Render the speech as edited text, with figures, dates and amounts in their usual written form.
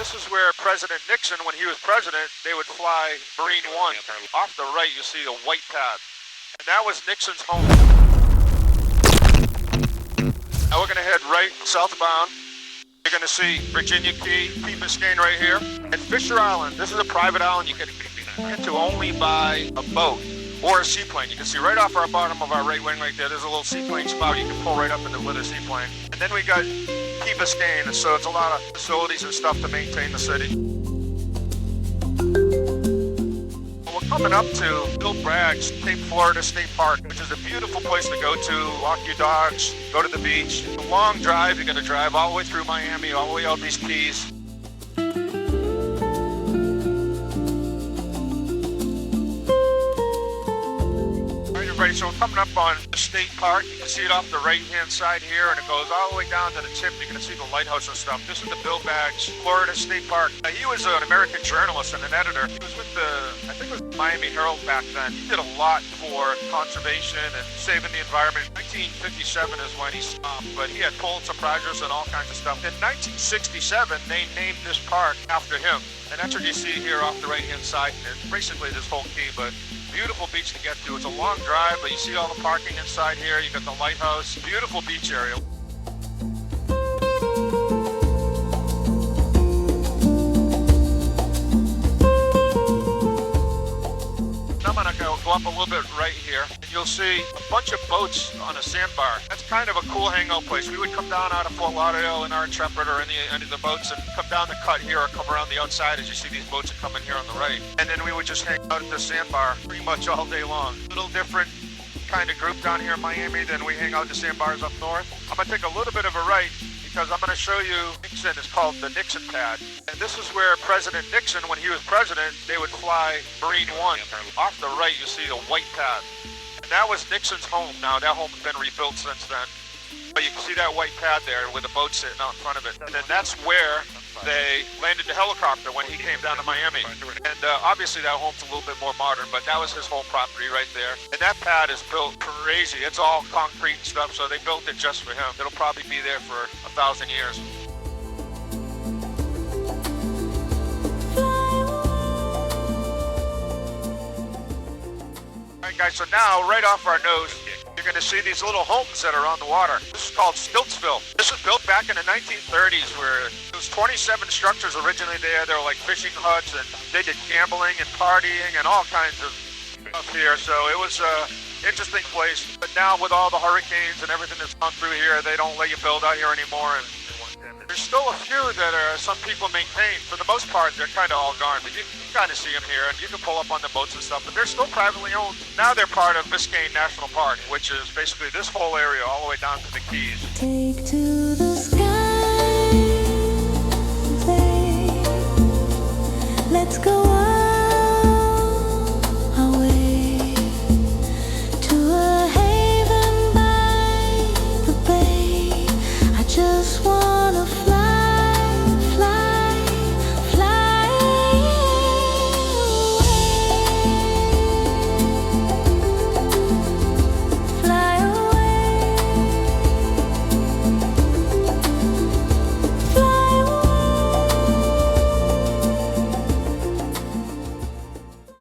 This is where President Nixon, when he was president, they would fly Marine One. Off the right, you see the white pad. And that was Nixon's home. Now we're going to head right southbound. You're going to see Virginia Key, Key Biscayne right here. And Fisher Island, this is a private island you can get to only by a boat or a seaplane. You can see right off our bottom of our right wing right there, there's a little seaplane spout you can pull right up with a seaplane. And then we got Key Biscayne, and so it's a lot of facilities and stuff to maintain the city. We're coming up to Bill Bragg's Cape Florida State Park, which is a beautiful place to go to, walk your dogs, go to the beach. It's a long drive. You're going to drive all the way through Miami, all the way out these keys. Right, so we're coming up on the state park. You can see it off the right-hand side here, and it goes all the way down to the tip. You can see the lighthouse and stuff. This is the Bill Baggs Florida State Park. He was an American journalist and an editor. He was with I think it was Miami Herald back then. He did a lot for conservation and saving the environment. 1957 is when he stopped, but he had Pulitzer Prizes and all kinds of stuff. In 1967, they named this park after him, and that's what you see here off the right-hand side. And basically this whole key, but beautiful beach to get to. It's a long drive, but you see all the parking inside here. You got the lighthouse, beautiful beach area. I'm gonna go up a little bit right here, and you'll see a bunch of boats on a sandbar. That's kind of a cool hangout place. We would come down out of Fort Lauderdale in our Intrepid or in any of the boats and come down the cut here or come around the outside as you see these boats are coming here on the right. And then we would just hang out at the sandbar pretty much all day long. A little different kind of group down here in Miami than we hang out at the sandbars up north. I'm gonna take a little bit of a right because I'm going to show you Nixon. It's called the Nixon pad. And this is where President Nixon, when he was president, they would fly Marine One. Off the right, you see the white pad. And that was Nixon's home. Now, that home's been rebuilt since then. But you can see that white pad there with a boat sitting out in front of it. And then that's where they landed the helicopter when he came down to Miami. And obviously that home's a little bit more modern, but that was his whole property right there. And that pad is built crazy. It's all concrete and stuff, so they built it just for him. It'll probably be there for 1,000 years. All right, guys, so now right off our nose, you're going to see these little homes that are on the water. This is called Stiltsville. This was built back in the 1930s where there was 27 structures originally there. They were like fishing huts, and they did gambling and partying and all kinds of stuff here. So it was an interesting place. But now with all the hurricanes and everything that's gone through here, they don't let you build out here anymore. And there's still a few that some people maintain. For the most part, they're kind of all gone, but you can kind of see them here, and you can pull up on the boats and stuff, but they're still privately owned. Now they're part of Biscayne National Park, which is basically this whole area all the way down to the Keys.